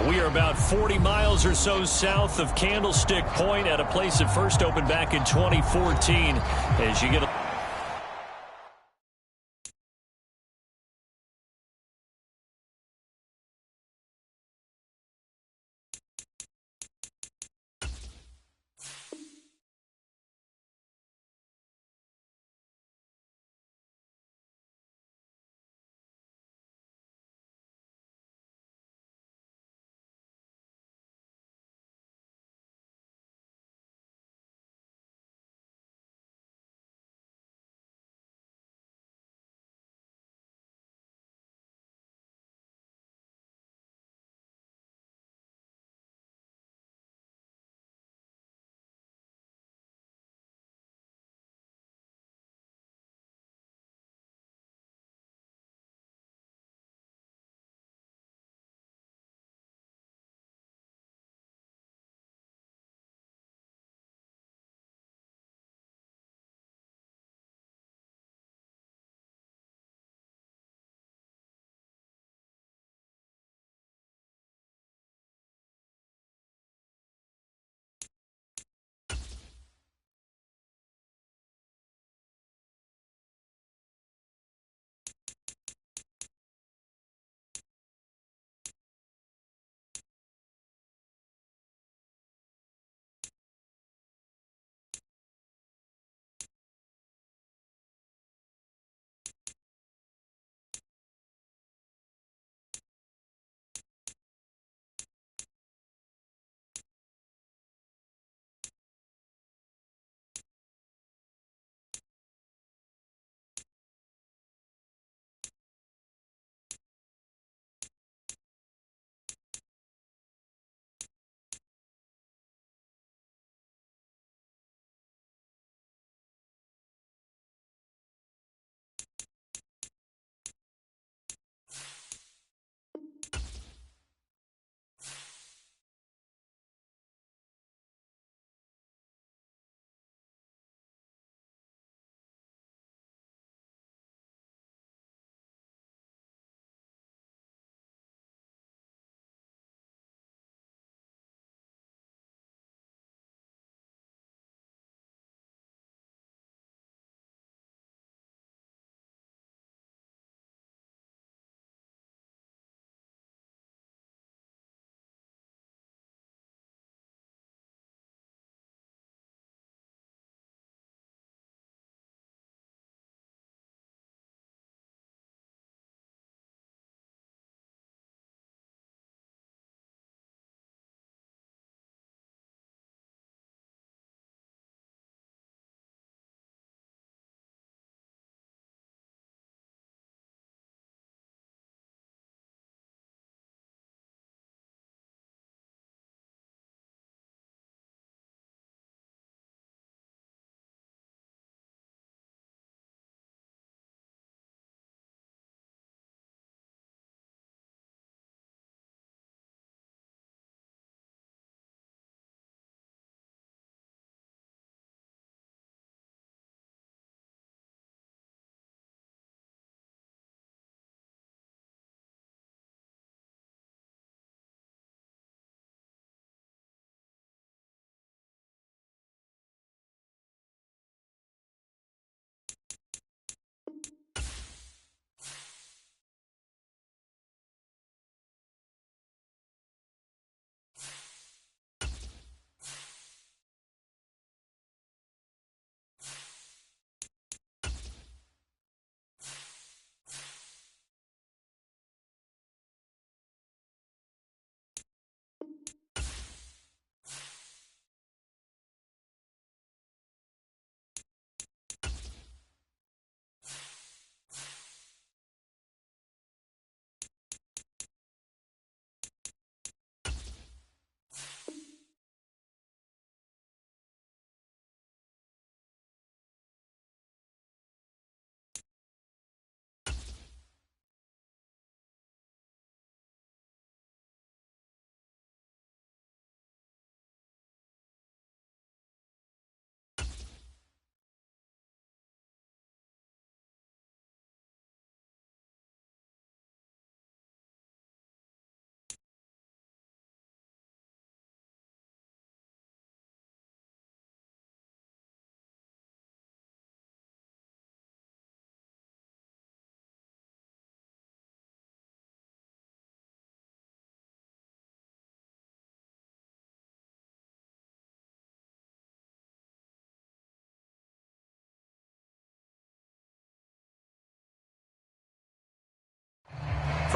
We are about 40 miles or so south of Candlestick Point at a place that first opened back in 2014. As you get a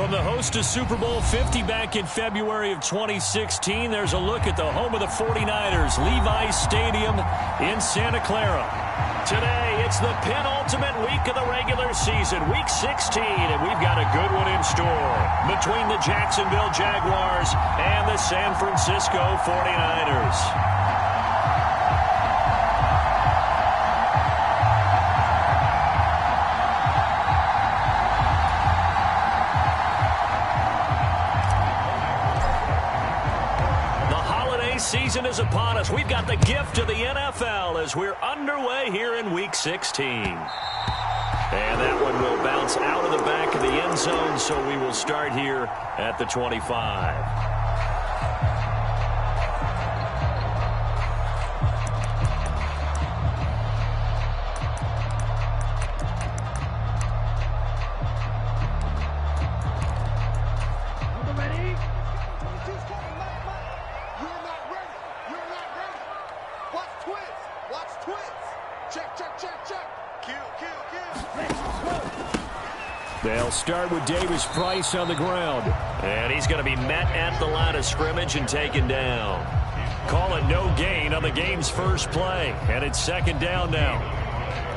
From the host to Super Bowl 50 back in February of 2016, there's a look at the home of the 49ers, Levi's Stadium in Santa Clara. Today, it's the penultimate week of the regular season, Week 16, and we've got a good one in store between the Jacksonville Jaguars and the San Francisco 49ers. Season is upon us. We've got the gift of the NFL as we're underway here in Week 16. And that one will bounce out of the back of the end zone, so we will start here at the 25. They'll start with Davis Price on the ground. And he's going to be met at the line of scrimmage and taken down. Call it no gain on the game's first play. And it's second down now.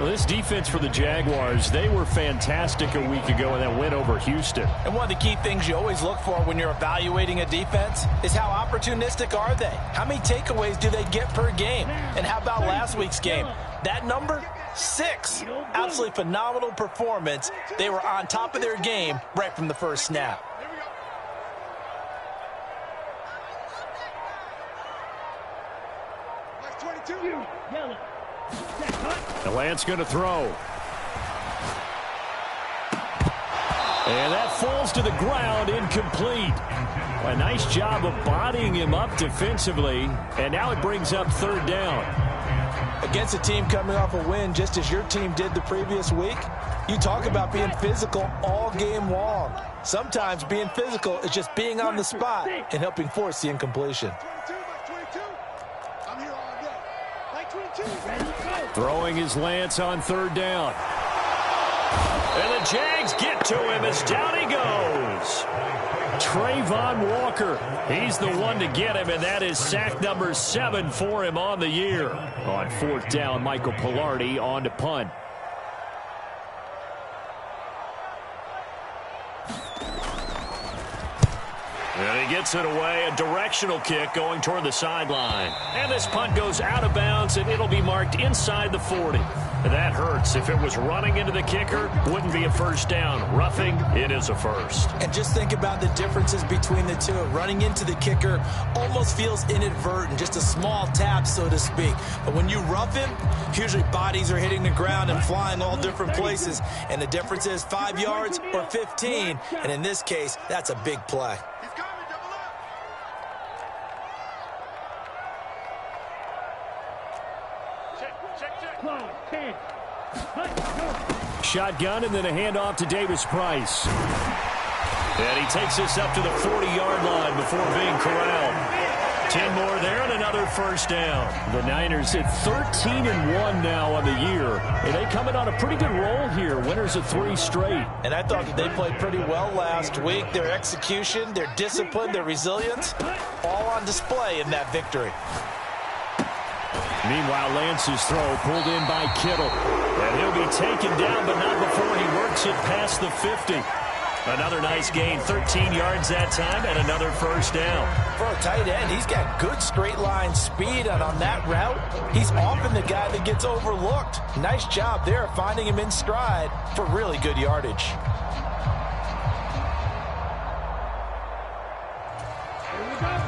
Well, this defense for the Jaguars, they were fantastic a week ago in that win over Houston. And one of the key things you always look for when you're evaluating a defense is how opportunistic are they? How many takeaways do they get per game? And how about last week's game? That number? 6. Absolutely phenomenal performance. They were on top of their game right from the first snap. The Lance going to throw. And that falls to the ground, incomplete. A nice job of bodying him up defensively. And now it brings up third down. Against a team coming off a win just as your team did the previous week, you talk about being physical all game long. Sometimes being physical is just being on the spot and helping force the incompletion. Throwing his Lance on third down. And the Jags get to him as down he goes. Trayvon Walker, he's the one to get him, and that is sack number 7 for him on the year. On fourth down, Michael Pilardi on to punt. And he gets it away, a directional kick going toward the sideline. And this punt goes out of bounds, and it'll be marked inside the 40. That hurts. If it was running into the kicker, wouldn't be a first down. Roughing, it is a first. And just think about the differences between the two. Running into the kicker almost feels inadvertent, just a small tap, so to speak. But when you rough him, usually bodies are hitting the ground and flying all different places. And the difference is 5 yards or 15. And in this case, that's a big play. Shotgun and then a handoff to Davis Price. And he takes this up to the 40-yard line before being corralled. 10 more there and another first down. The Niners at 13-1 now on the year. And they coming on a pretty good roll here. Winners of 3 straight. And I thought that they played pretty well last week. Their execution, their discipline, their resilience, all on display in that victory. Meanwhile, Lance's throw pulled in by Kittle. And he'll be taken down, but not before he works it past the 50. Another nice gain, 13 yards that time, and another first down. For a tight end, he's got good straight line speed, and on that route, he's often the guy that gets overlooked. Nice job there, finding him in stride for really good yardage. Here we go.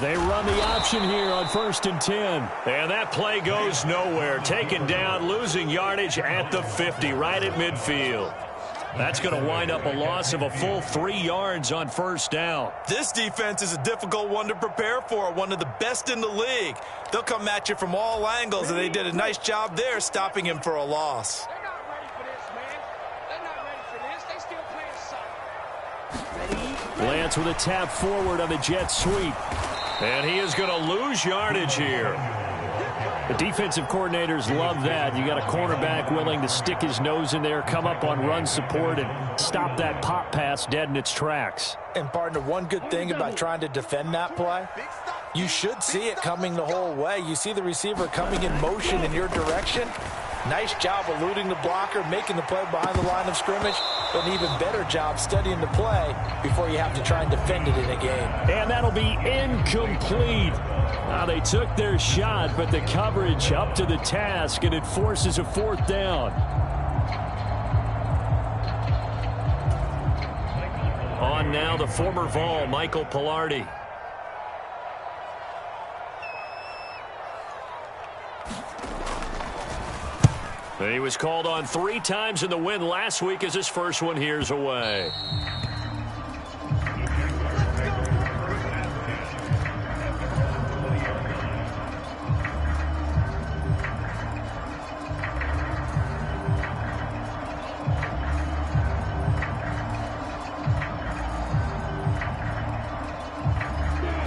They run the option here on 1st and 10. And that play goes nowhere. Taken down, losing yardage at the 50, right at midfield. That's going to wind up a loss of a full 3 yards on first down. This defense is a difficult one to prepare for, one of the best in the league. They'll come at you from all angles, and they did a nice job there stopping him for a loss. They're not ready for this, man. They're not ready for this. They still playing soft. Lance with a tap forward on the jet sweep. And he is going to lose yardage here. The defensive coordinators love that. You got a cornerback willing to stick his nose in there, come up on run support, and stop that pop pass dead in its tracks. And partner, one good thing about trying to defend that play, you should see it coming the whole way. You see the receiver coming in motion in your direction. Nice job eluding the blocker, making the play behind the line of scrimmage, but an even better job studying the play before you have to try and defend it in a game. And that'll be incomplete. Now, they took their shot, but the coverage up to the task, and it forces a fourth down. On now, the former Vol, Michael Pilardi. He was called on 3 times in the win last week as his first one here's away.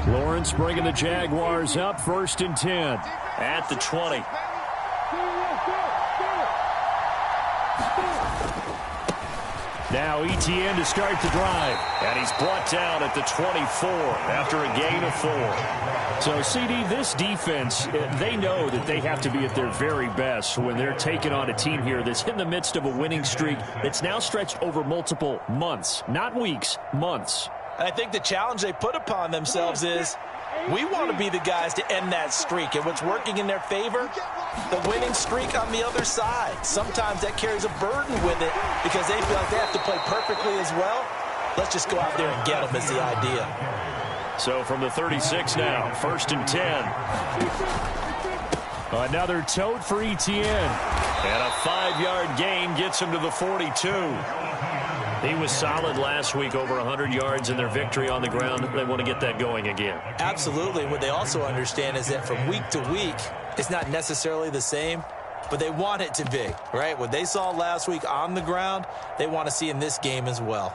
Lawrence bringing the Jaguars up, 1st and 10 at the 20. Now Etienne to start the drive. And he's brought down at the 24 after a gain of 4. So, CD, this defense, they know that they have to be at their very best when they're taking on a team here that's in the midst of a winning streak that's now stretched over multiple months. Not weeks, months. I think the challenge they put upon themselves is we want to be the guys to end that streak. And what's working in their favor? The winning streak on the other side. Sometimes that carries a burden with it because they feel like they have to play perfectly as well. Let's just go out there and get them is the idea. So from the 36 now, 1st and 10. Another tote for Etienne. And a 5-yard gain gets him to the 42. He was solid last week, over 100 yards in their victory on the ground. They want to get that going again. Absolutely. What they also understand is that from week to week, it's not necessarily the same, but they want it to be, right? What they saw last week on the ground, they want to see in this game as well.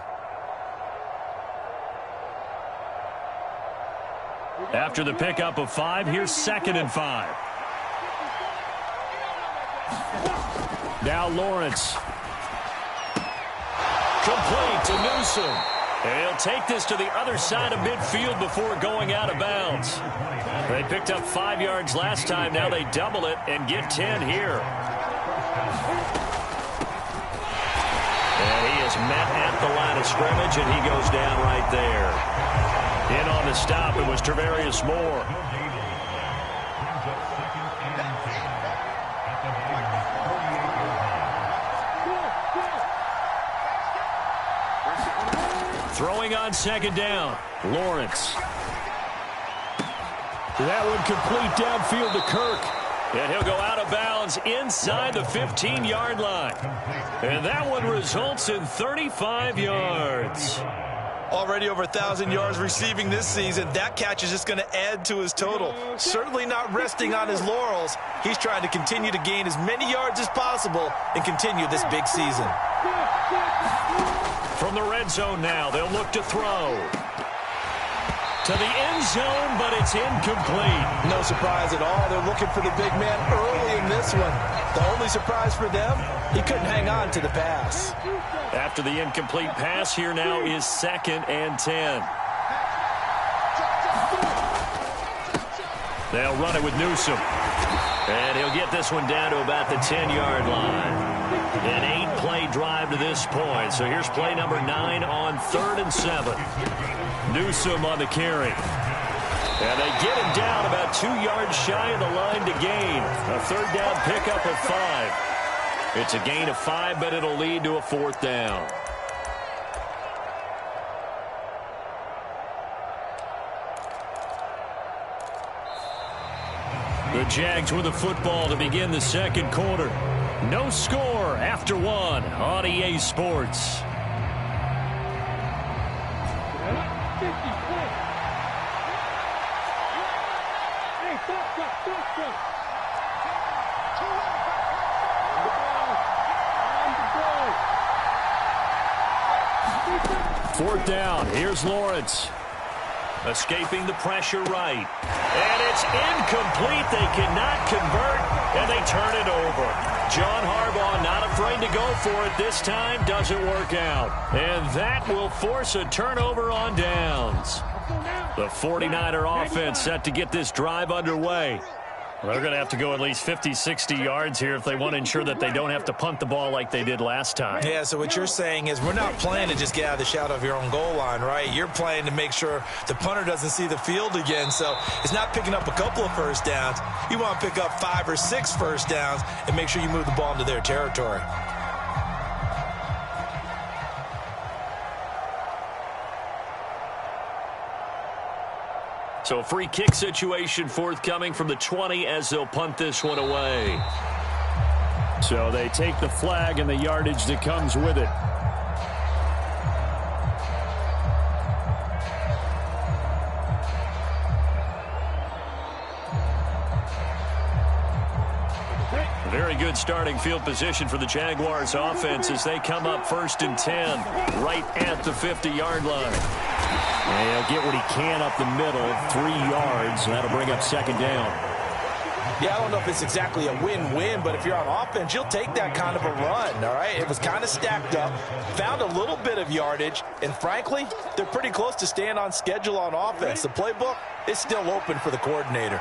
After the pickup of 5, here's 2nd and 5. Now Lawrence. Complete to Newsom. And he'll take this to the other side of midfield before going out of bounds. They picked up 5 yards last time. Now they double it and get 10 here. And he is met at the line of scrimmage, and he goes down right there. In on the stop, it was Travarius Moore. Throwing on 2nd down, Lawrence. That one complete downfield to Kirk. And he'll go out of bounds inside the 15-yard line. And that one results in 35 yards. Already over 1,000 yards receiving this season. That catch is just going to add to his total. Certainly not resting on his laurels. He's trying to continue to gain as many yards as possible and continue this big season. From the red zone now, they'll look to throw. To the end zone, but it's incomplete. No surprise at all. They're looking for the big man early in this one. The only surprise for them, he couldn't hang on to the pass. After the incomplete pass, here now is 2nd and 10. They'll run it with Newsom. And he'll get this one down to about the 10-yard line. An 8-play drive to this point. So here's play number 9 on 3rd and 7. Newsom on the carry. And they get him down about 2 yards shy of the line to gain. A 3rd down pickup of 5. It's a gain of 5, but it'll lead to a 4th down. The Jags with the football to begin the 2nd quarter. No score after 1 on EA Sports. Fourth down. Here's Lawrence. Escaping the pressure right. And it's incomplete. They cannot convert, and they turn it over. John Harbaugh not afraid to go for it this time. Doesn't work out. And that will force a turnover on downs. The 49er offense set to get this drive underway. Well, they're going to have to go at least 50, 60 yards here if they want to ensure that they don't have to punt the ball like they did last time. Yeah, so what you're saying is we're not playing to just get out of the shadow of your own goal line, right? You're playing to make sure the punter doesn't see the field again. So it's not picking up a couple of first downs. You want to pick up 5 or 6 first downs and make sure you move the ball into their territory. So a free kick situation forthcoming from the 20 as they'll punt this one away. So they take the flag and the yardage that comes with it. Very good starting field position for the Jaguars offense as they come up 1st and 10 right at the 50-yard line. And he'll get what he can up the middle, 3 yards, and that'll bring up 2nd down. Yeah, I don't know if it's exactly a win-win, but if you're on offense, you'll take that kind of a run, all right? It was kind of stacked up, found a little bit of yardage, and frankly, they're pretty close to staying on schedule on offense. The playbook is still open for the coordinator.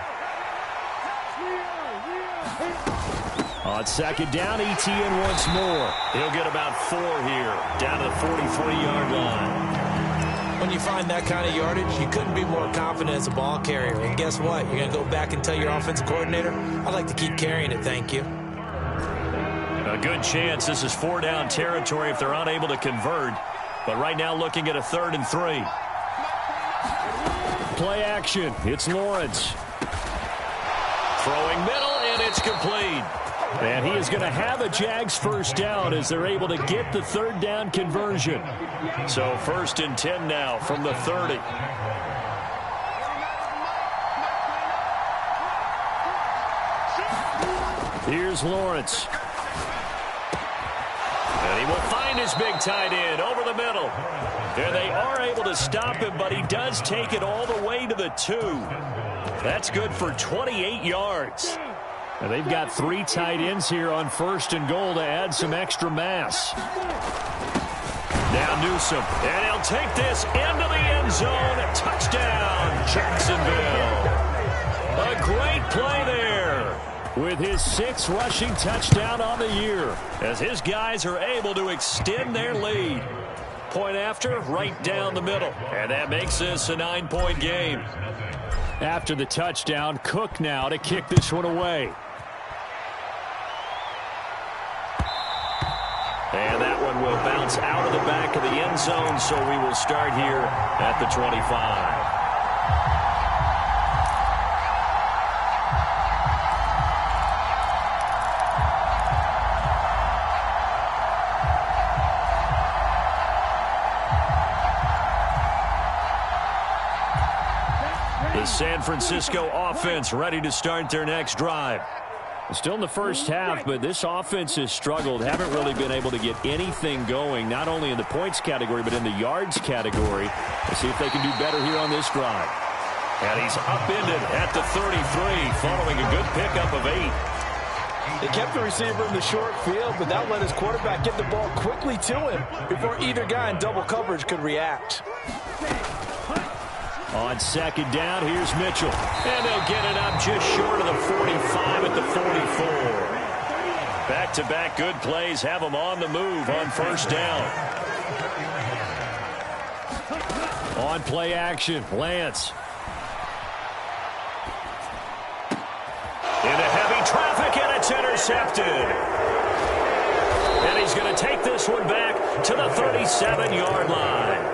On 2nd down, ETN once more. He'll get about 4 here, down to the 43-yard line. When you find that kind of yardage, you couldn't be more confident as a ball carrier. And guess what? You're going to go back and tell your offensive coordinator, I'd like to keep carrying it, thank you. A good chance this is 4-down territory if they're unable to convert. But right now looking at a 3rd and 3. Play action. It's Lawrence. Throwing middle, and it's complete. And he is going to have a Jags first down as they're able to get the 3rd down conversion. So 1st and 10 now from the 30. Here's Lawrence. And he will find his big tight end over the middle. And they are able to stop him, but he does take it all the way to the 2. That's good for 28 yards. And they've got 3 tight ends here on 1st and goal to add some extra mass. Now Newsome, and he'll take this into the end zone. Touchdown, Jacksonville. A great play there with his 6th rushing touchdown on the year as his guys are able to extend their lead. Point after, right down the middle. And that makes this a 9-point game. After the touchdown, Cook now to kick this one away. And that one will bounce out of the back of the end zone, so we will start here at the 25. The San Francisco offense ready to start their next drive. Still in the first half, but this offense has struggled. Haven't really been able to get anything going, not only in the points category, but in the yards category. Let's see if they can do better here on this drive. And he's upended at the 33, following a good pickup of 8. They kept the receiver in the short field, but that let his quarterback get the ball quickly to him before either guy in double coverage could react. On 2nd down, here's Mitchell. And they'll get it up just short of the 45 at the 44. Back-to-back good plays have them on the move on 1st down. On play action, Lance. Into heavy traffic, and it's intercepted. And he's going to take this one back to the 37-yard line.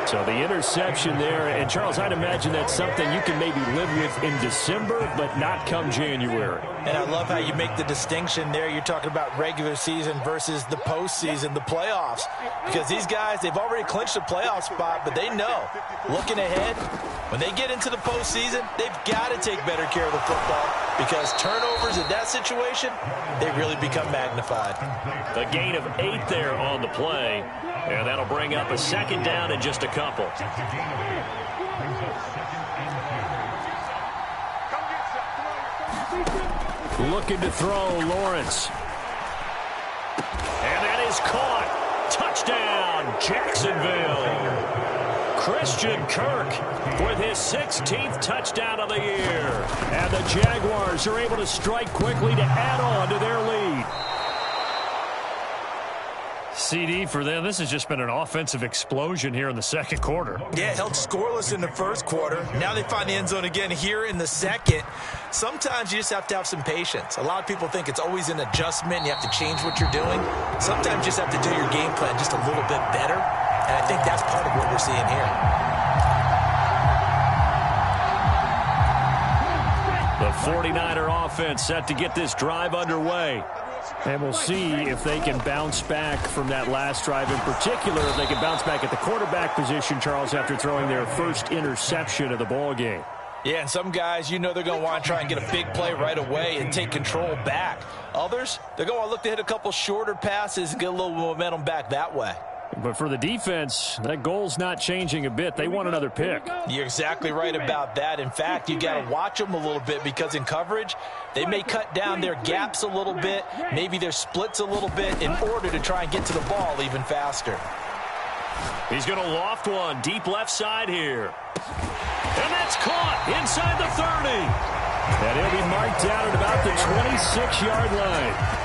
So the interception there, and Charles, I'd imagine that's something you can maybe live with in December, but not come January. And I love how you make the distinction there. You're talking about regular season versus the postseason, the playoffs. Because these guys, they've already clinched a playoff spot, but they know, looking ahead, when they get into the postseason, they've got to take better care of the football because turnovers in that situation, they really become magnified. A gain of 8 there on the play, and that'll bring up a 2nd down in just a couple. Looking to throw, Lawrence. And that is caught. Touchdown, Jacksonville. Christian Kirk with his 16th touchdown of the year. And the Jaguars are able to strike quickly to add on to their lead. CD for them, this has just been an offensive explosion here in the second quarter. Yeah, held scoreless in the first quarter. Now they find the end zone again here in the second. Sometimes you just have to have some patience. A lot of people think it's always an adjustment. You have to change what you're doing. Sometimes you just have to do your game plan just a little bit better. And I think that's part of what we're seeing here. The 49er offense set to get this drive underway. And we'll see if they can bounce back from that last drive. In particular, if they can bounce back at the quarterback position, Charles, after throwing their first interception of the ball game. Yeah, and some guys, you know they're going to want to try and get a big play right away and take control back. Others, they're going to look to hit a couple shorter passes and get a little momentum back that way. But for the defense, that goal's not changing a bit. They want another pick. You're exactly right about that. In fact, you got to watch them a little bit because in coverage, they may cut down their gaps a little bit, maybe their splits a little bit in order to try and get to the ball even faster. He's going to loft one deep left side here. And that's caught inside the 30. And he'll be marked down at about the 26-yard line.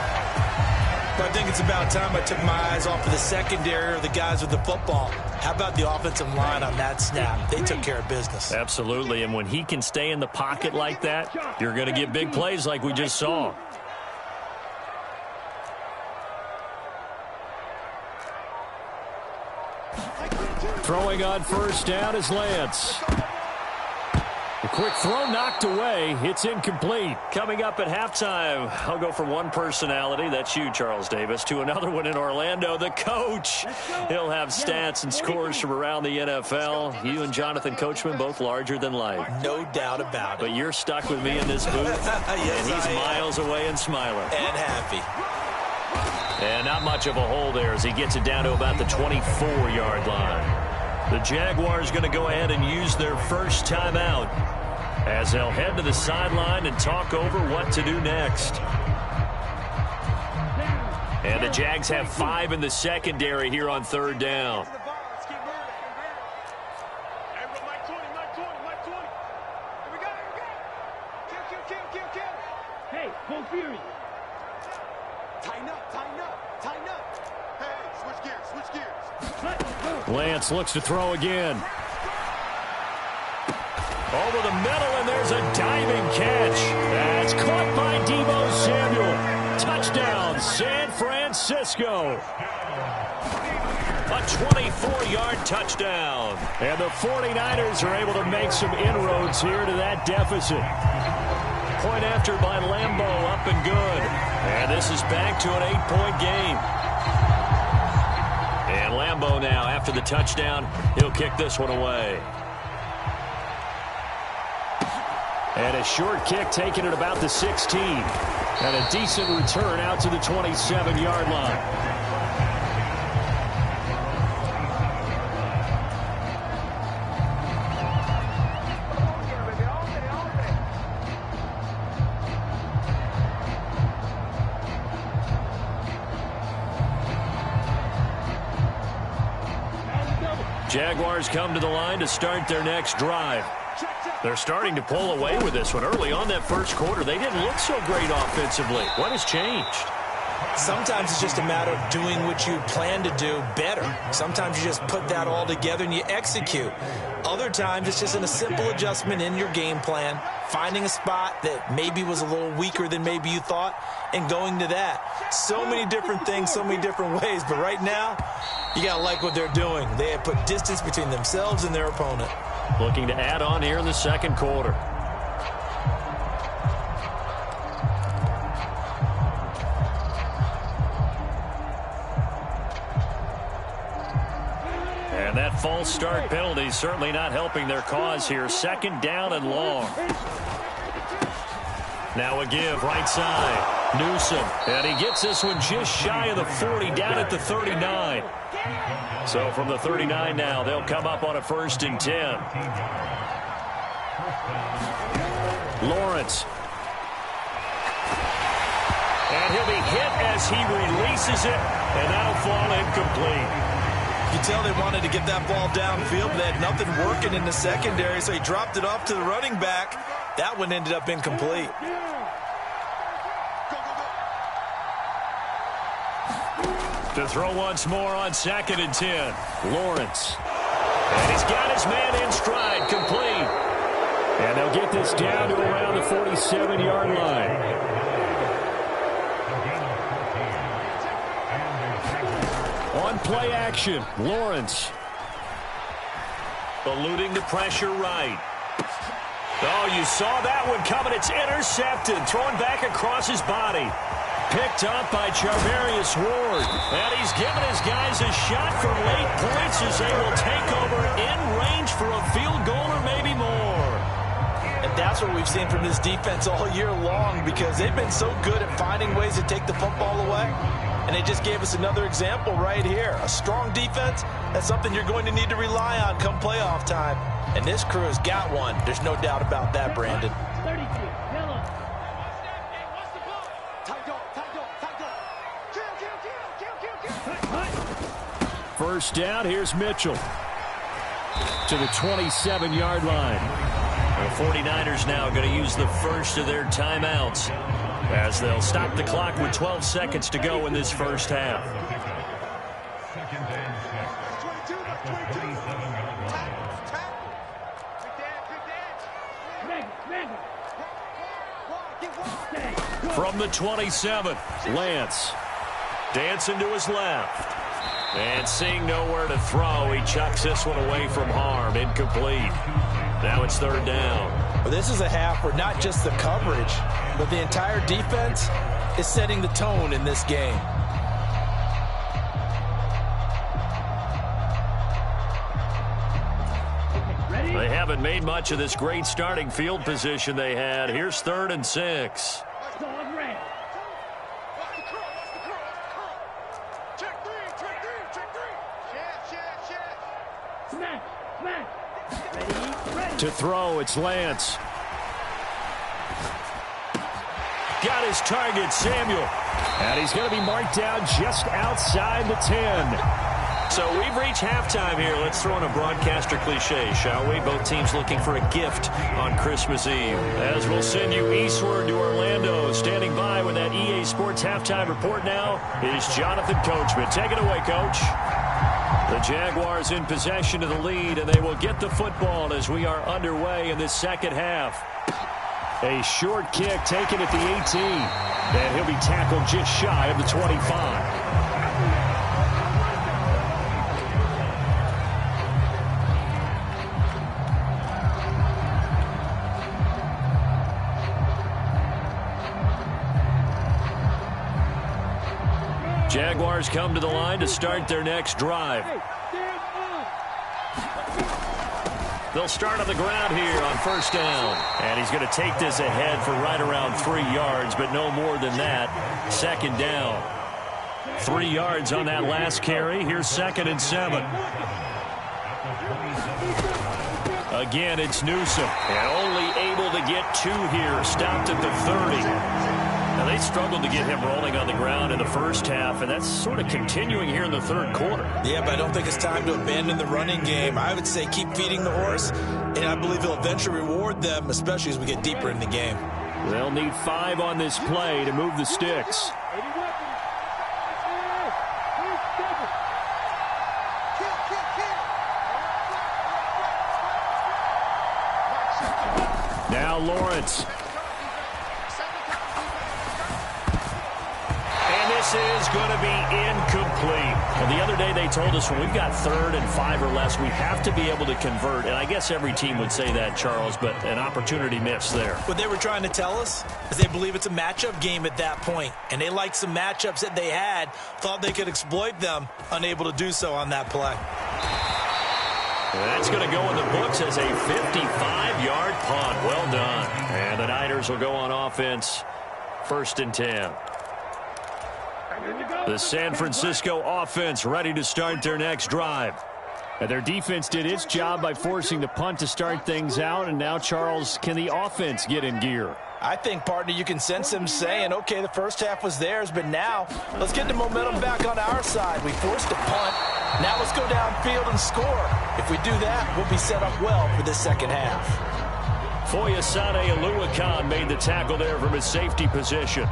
But I think it's about time I took my eyes off of the secondary or the guys with the football. How about the offensive line on that snap? They took care of business. Absolutely, and when he can stay in the pocket like that, you're going to get big plays like we just saw. Throwing on first down is Lance. A quick throw knocked away. It's incomplete. Coming up at halftime, I'll go from one personality, that's you, Charles Davis, to another one in Orlando, the coach. He'll have stats and scores from around the NFL. You and Jonathan Coachman, both larger than life. No doubt about it. But you're stuck with me in this booth, yes, and he's miles away and smiling. And happy. And not much of a hole there as he gets it down to about the 24-yard line. The Jaguars going to go ahead and use their first timeout as they'll head to the sideline and talk over what to do next. And the Jags have 5 in the secondary here on third down. Hey, full fury. Tighten up. Hey, switch gears. Lance looks to throw again. Over the middle, and there's a diving catch. That's caught by Deebo Samuel. Touchdown, San Francisco. A 24-yard touchdown. And the 49ers are able to make some inroads here to that deficit. Point after by Lambeau, up and good. And this is back to an 8-point game. And Lambeau now, after the touchdown, he'll kick this one away. And a short kick taken at about the 16. And a decent return out to the 27-yard line. Jaguars come to the line to start their next drive. They're starting to pull away with this one. Early on that first quarter, they didn't look so great offensively. What has changed? Sometimes it's just a matter of doing what you plan to do better. Sometimes you just put that all together and you execute. Other times it's just a simple adjustment in your game plan, finding a spot that maybe was a little weaker than maybe you thought, and going to that. So many different things, so many different ways. But right now, you got to like what they're doing. They have put distance between themselves and their opponent. Looking to add on here in the second quarter. And that false start penalty certainly not helping their cause here. Second down and long. Now a give right side. Newsom. And he gets this one just shy of the 40, down at the 39. So from the 39 now, they'll come up on a 1st and 10. Lawrence. And he'll be hit as he releases it, and that'll fall incomplete. You can tell they wanted to get that ball downfield, but they had nothing working in the secondary, so he dropped it off to the running back. That one ended up incomplete. To throw once more on 2nd and 10. Lawrence. And he's got his man in stride, complete. And they'll get this down to around the 47-yard line. On play action, Lawrence. Eluding the pressure right. Oh, you saw that one coming. It's intercepted. Thrown back across his body. Picked up by Charvarius Ward. And he's given his guys a shot for late points as they will take over in range for a field goal or maybe more. And that's what we've seen from this defense all year long, because they've been so good at finding ways to take the football away. And they just gave us another example right here. A strong defense, that's something you're going to need to rely on come playoff time. And this crew has got one. There's no doubt about that, Brandon. 32, yellow. First down, here's Mitchell. To the 27-yard line. The 49ers now going to use the first of their timeouts as they'll stop the clock with 12 seconds to go in this first half. From the 27, Lance. Dancing to his left. And seeing nowhere to throw, he chucks this one away from harm. Incomplete. Now it's 3rd down. Well, this is a half where not just the coverage, but the entire defense is setting the tone in this game. They haven't made much of this great starting field position they had. Here's 3rd and 6. To throw, it's Lance. Got his target, Samuel. And he's going to be marked down just outside the 10. So we've reached halftime here. Let's throw in a broadcaster cliche, shall we? Both teams looking for a gift on Christmas Eve. As we'll send you eastward to Orlando. Standing by with that EA Sports halftime report now is Jonathan Coachman. Take it away, Coach. The Jaguars in possession of the lead, and they will get the football as we are underway in this second half. A short kick taken at the 18, and he'll be tackled just shy of the 25. Jaguars come to the line to start their next drive. They'll start on the ground here on 1st down. And he's going to take this ahead for right around 3 yards, but no more than that. 2nd down. 3 yards on that last carry. Here's 2nd and 7. Again, it's Newsom. And only able to get 2 here. Stopped at the 30. Now, they struggled to get him rolling on the ground in the first half, and that's sort of continuing here in the 3rd quarter. Yeah, but I don't think it's time to abandon the running game. I would say keep feeding the horse, and I believe he'll eventually reward them, especially as we get deeper in the game. They'll need 5 on this play to move the sticks. Now Lawrence. This is going to be incomplete. Well, the other day they told us when we've got 3rd and 5 or less, we have to be able to convert. And I guess every team would say that, Charles, but an opportunity missed there. What they were trying to tell us is they believe it's a matchup game at that point. And they liked some matchups that they had, thought they could exploit them, unable to do so on that play. That's going to go in the books as a 55-yard punt. Well done. And the Niners will go on offense. 1st and 10. The San Francisco offense ready to start their next drive. And their defense did its job by forcing the punt to start things out. And now, Charles, can the offense get in gear? I think, partner, you can sense them saying, okay, the first half was theirs, but now let's get the momentum back on our side. We forced a punt. Now let's go downfield and score. If we do that, we'll be set up well for this second half. Foyesade Oluwakan made the tackle there from his safety position.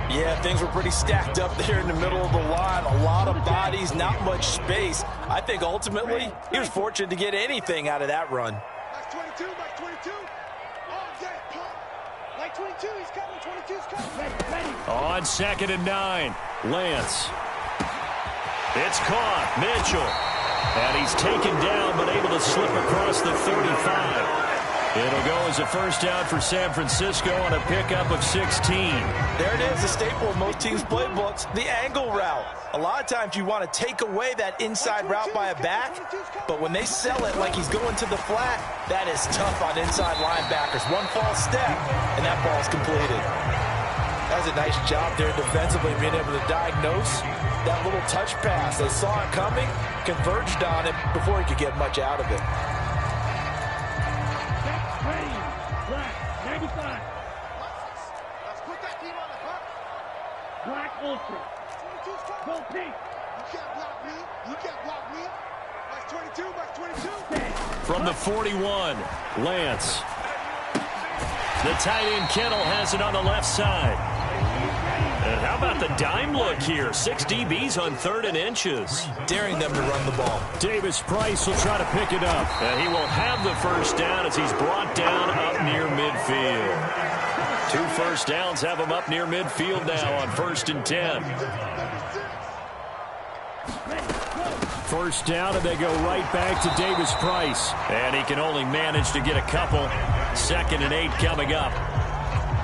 Yeah, things were pretty stacked up there in the middle of the line. A lot of bodies, not much space. I think ultimately he was fortunate to get anything out of that run. Max 22, Max 22. Oh, yeah, pump. Like 22, he's coming, 22's coming. Ready. On 2nd and 9, Lance. It's caught, Mitchell. And he's taken down, but able to slip across the 35. It'll go as a first down for San Francisco on a pickup of 16. There it is, the staple of most teams' playbooks, the angle route. A lot of times you want to take away that inside route by a back, but when they sell it like he's going to the flat, that is tough on inside linebackers. One false step, and that ball's completed. That was a nice job there defensively, being able to diagnose that little touch pass. They saw it coming, converged on it before he could get much out of it. Ready. Black, 95. Let's put that team on the hook. Black Ultra. 22's coming. Go pink. You can't block me. You can't block me. Max 22, Max 22. From the 41, Lance. The tight end Kittle has it on the left side. And how about the dime look here? 6 DBs on 3rd and inches. Daring them to run the ball. Davis Price will try to pick it up. And he will have the first down as he's brought down up near midfield. 2 first downs have him up near midfield now on 1st and 10. First down, and they go right back to Davis Price. And he can only manage to get a couple. 2nd and 8 coming up.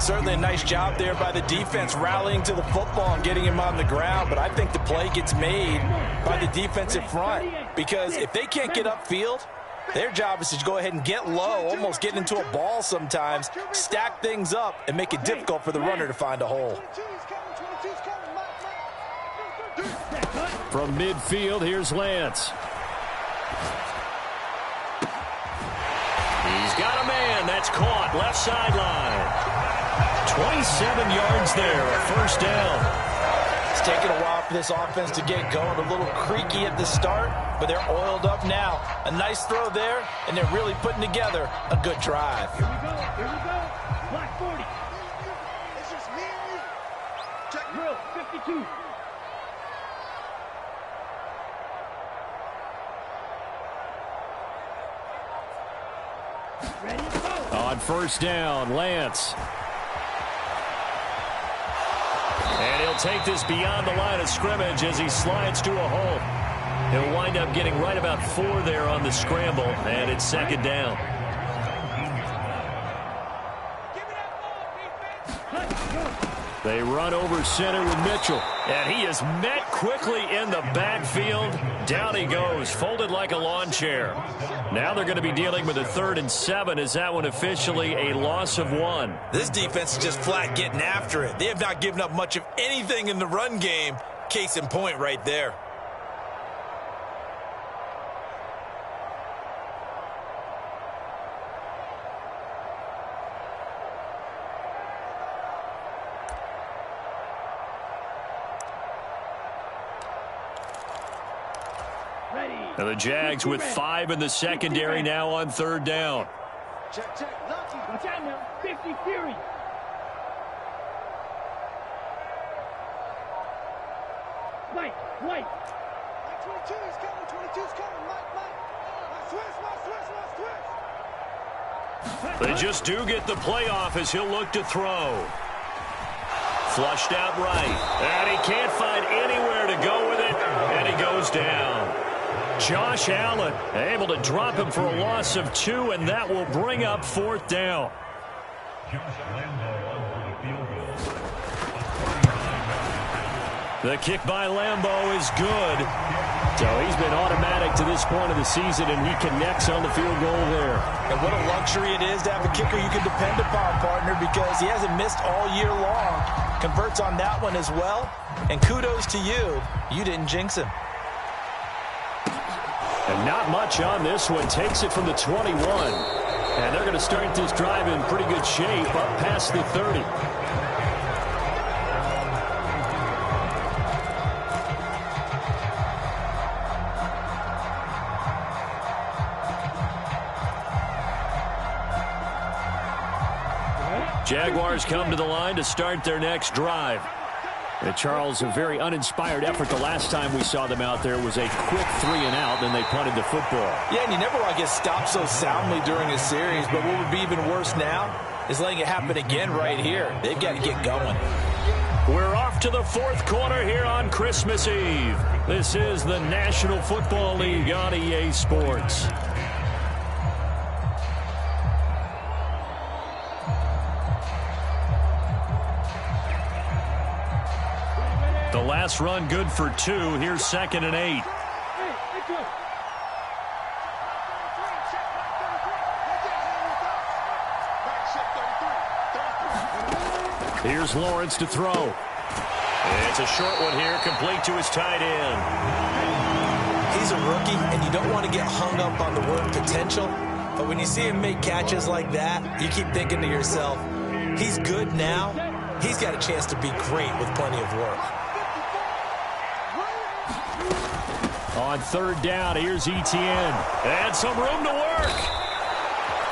Certainly a nice job there by the defense rallying to the football and getting him on the ground, but I think the play gets made by the defensive front because if they can't get upfield, their job is to go ahead and get low, almost get into a ball sometimes, stack things up, and make it difficult for the runner to find a hole. From midfield, here's Lance. He's got a man. That's caught. Left sideline. 27 yards there. First down. It's taken a while for this offense to get going. A little creaky at the start, but they're oiled up now. A nice throw there, and they're really putting together a good drive. Here we go. Here we go. Black 40. It's just me and you. Check drill. 52. Ready to go. On first down, Lance. And he'll take this beyond the line of scrimmage as he slides to a hole. He'll wind up getting right about 4 there on the scramble, and it's 2nd down. They run over center with Mitchell. And he is met quickly in the backfield. Down he goes, folded like a lawn chair. Now they're going to be dealing with a 3rd and 7. Is that one officially a loss of 1? This defense is just flat getting after it. They have not given up much of anything in the run game. Case in point right there. And the Jags with 5 in the secondary now on 3rd down. Check. Lucky. Watch out now. 50 Fury. Mike. Mike 22 is coming. 22's coming. Mike. My twist. They just do get the playoff as he'll look to throw. Flushed out right. And he can't find anywhere to go with it. And he goes down. Josh Allen able to drop him for a loss of 2, and that will bring up 4th down. The kick by Lambo is good. So he's been automatic to this point of the season, and he connects on the field goal there. And what a luxury it is to have a kicker you can depend upon, partner, because he hasn't missed all year long. Converts on that one as well. And kudos to you. You didn't jinx him. And not much on this one. Takes it from the 21. And they're going to start this drive in pretty good shape up past the 30. Jaguars come to the line to start their next drive. And Charles, a very uninspired effort the last time we saw them out there was a quick 3-and-out, then they punted the football. Yeah, and you never want to get stopped so soundly during a series, but what would be even worse now is letting it happen again right here. They've got to get going. We're off to the fourth quarter here on Christmas Eve. This is the National Football League on EA Sports. The last run good for 2. Here's 2nd and 8. Here's Lawrence to throw. It's a short one here, complete to his tight end. He's a rookie, and you don't want to get hung up on the word potential. But when you see him make catches like that, you keep thinking to yourself, he's good now. He's got a chance to be great with plenty of work. On 3rd down, here's Etienne. And some room to work.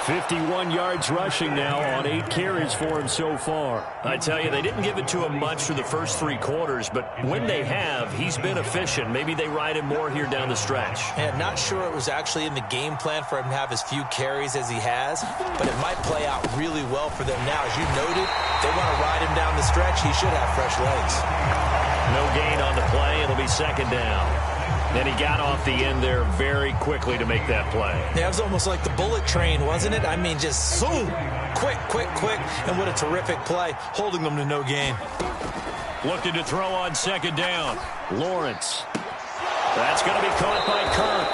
51 yards rushing now on 8 carries for him so far. I tell you, they didn't give it to him much through the first 3 quarters, but when they have, he's been efficient. Maybe they ride him more here down the stretch. Yeah, not sure it was actually in the game plan for him to have as few carries as he has, but it might play out really well for them now. As you noted, they want to ride him down the stretch. He should have fresh legs. No gain on the play. It'll be 2nd down. And he got off the end there very quickly to make that play. Yeah, it was almost like the bullet train, wasn't it? I mean, just zoom. Quick, quick, quick. And what a terrific play, holding them to no gain. Looking to throw on 2nd down. Lawrence. That's going to be caught by Kirk.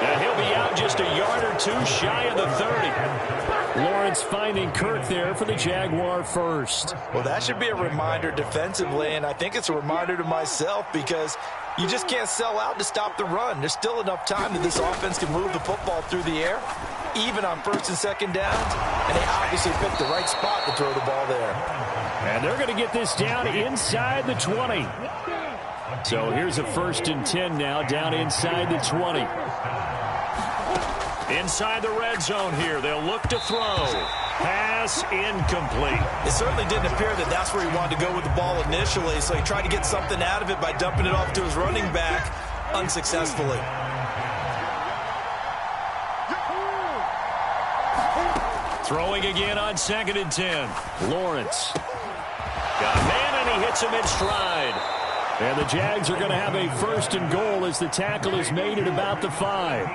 And he'll be out just a yard or 2 shy of the 30. Lawrence finding Kirk there for the Jaguar first. Well, that should be a reminder defensively, and I think it's a reminder to myself because you just can't sell out to stop the run. There's still enough time that this offense can move the football through the air, even on 1st and 2nd downs, and they obviously picked the right spot to throw the ball there. And they're going to get this down inside the 20. So here's a 1st and 10 now, down inside the 20. Inside the red zone here, they'll look to throw. Pass incomplete. It certainly didn't appear that that's where he wanted to go with the ball initially, so he tried to get something out of it by dumping it off to his running back unsuccessfully. Throwing again on 2nd and 10. Lawrence. Got a man, and he hits him in stride. And the Jags are going to have a 1st and goal as the tackle is made at about the 5.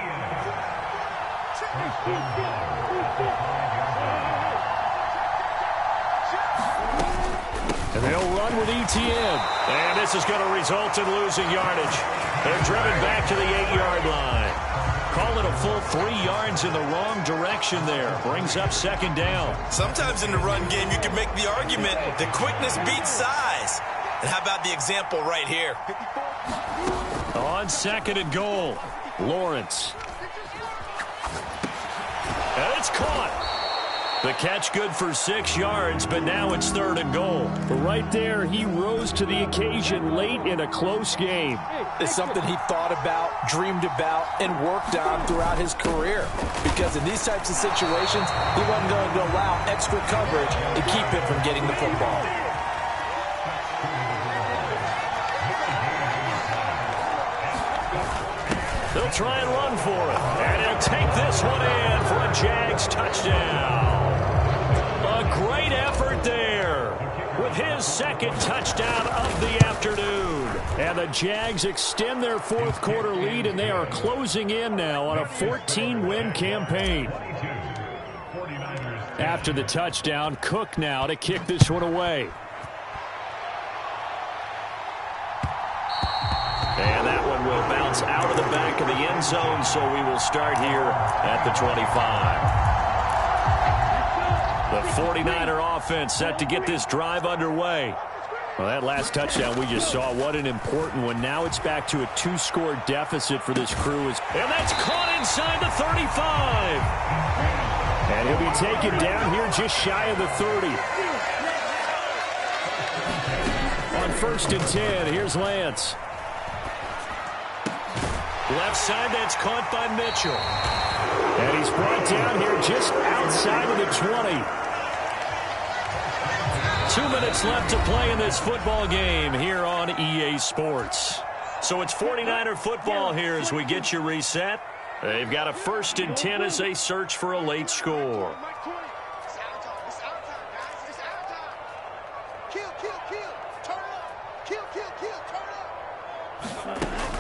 And they'll run with Etienne. And this is going to result in losing yardage. They're driven back to the 8-yard line. Call it a full 3 yards in the wrong direction there. Brings up 2nd down. Sometimes in the run game, you can make the argument that quickness beats size. And how about the example right here? On 2nd and goal, Lawrence. And it's caught. The catch good for 6 yards, but now it's 3rd and goal. Right there, he rose to the occasion late in a close game. It's something he thought about, dreamed about, and worked on throughout his career. Because in these types of situations, he wasn't going to allow extra coverage to keep him from getting the football. They'll try and run for it. And he'll take this one in for a Jags touchdown. A great effort there with his 2nd touchdown of the afternoon. And the Jags extend their 4th quarter lead, and they are closing in now on a 14-win campaign. After the touchdown, Cook now to kick this one away. And that one will bounce out of the back of the end zone, so we will start here at the 25. The 49er offense set to get this drive underway. Well, that last touchdown we just saw, what an important one. Now it's back to a 2-score deficit for this crew. And that's caught inside the 35. And he'll be taken down here just shy of the 30. On 1st and 10, here's Lance. Left side, that's caught by Mitchell. And he's brought down here just outside of the 20. 2 minutes left to play in this football game here on EA Sports. So it's 49er football here as we get you reset. They've got a 1st and 10 as they search for a late score.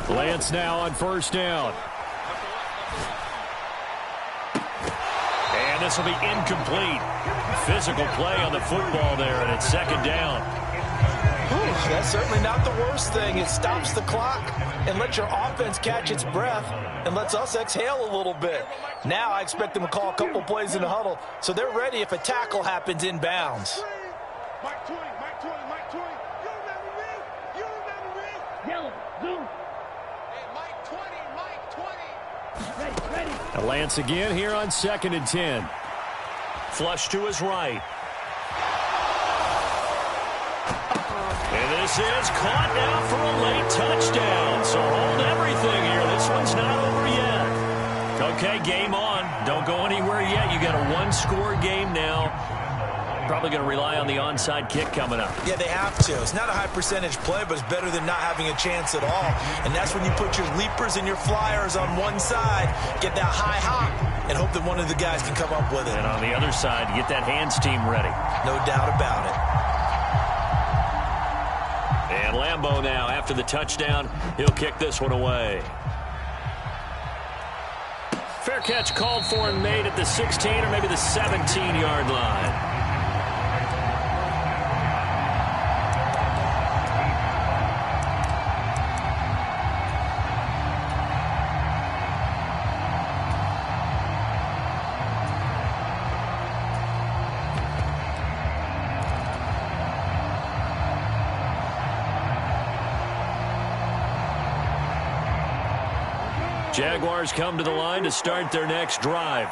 Lance now on 1st down. And this will be incomplete. Physical play on the football there, and it's 2nd down. That's certainly not the worst thing. It stops the clock and lets your offense catch its breath and lets us exhale a little bit. Now I expect them to call a couple plays in the huddle so they're ready if a tackle happens inbounds. Mike 20, Mike 20, Mike 20. You remember me? You remember me? Yellow, zoom. Hey, Mike 20, Mike 20. Ready. Now Lance again here on 2nd and 10. Flush to his right. And this is caught now for a late touchdown. So hold everything here. This one's not over yet. Okay, game on. Don't go anywhere yet. You got a 1-score game now. Probably going to rely on the onside kick coming up. Yeah, they have to. It's not a high percentage play, but it's better than not having a chance at all. And that's when you put your leapers and your flyers on one side, get that high hop, and hope that one of the guys can come up with it. And on the other side, get that hands team ready. No doubt about it. And Lambeau now, after the touchdown, he'll kick this one away. Fair catch called for and made at the 16 or maybe the 17-yard line. Jaguars come to the line to start their next drive.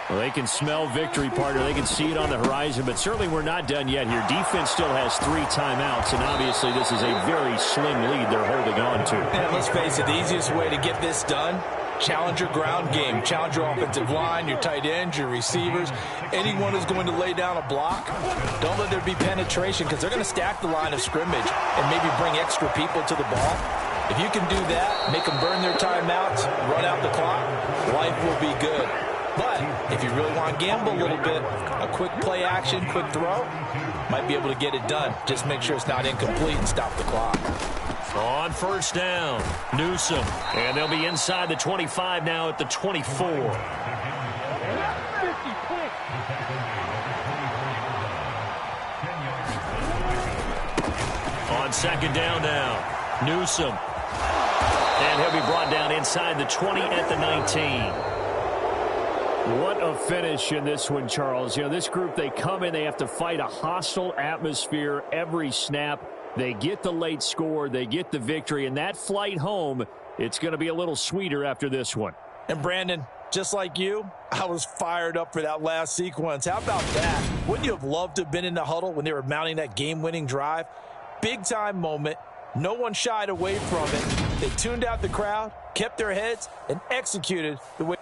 Well, they can smell victory, partner. They can see it on the horizon, but certainly we're not done yet here. Defense still has 3 timeouts, and obviously this is a very slim lead they're holding on to. And let's face it, the easiest way to get this done, challenge your ground game. Challenge your offensive line, your tight ends, your receivers. Anyone who's going to lay down a block, don't let there be penetration because they're going to stack the line of scrimmage and maybe bring extra people to the ball. If you can do that, make them burn their timeouts, run out the clock, life will be good. But if you really want to gamble a little bit, a quick play action, quick throw, might be able to get it done. Just make sure it's not incomplete and stop the clock. On 1st down, Newsome. And they'll be inside the 25 now at the 24. On 2nd down now, Newsome. And he'll be brought down inside the 20 at the 19. What a finish in this one, Charles. You know, this group, they come in, they have to fight a hostile atmosphere every snap. They get the late score, they get the victory, and that flight home, it's going to be a little sweeter after this one. And Brandon, just like you, I was fired up for that last sequence. How about that? Wouldn't you have loved to have been in the huddle when they were mounting that game-winning drive? Big-time moment. No one shied away from it. They tuned out the crowd, kept their heads, and executed the way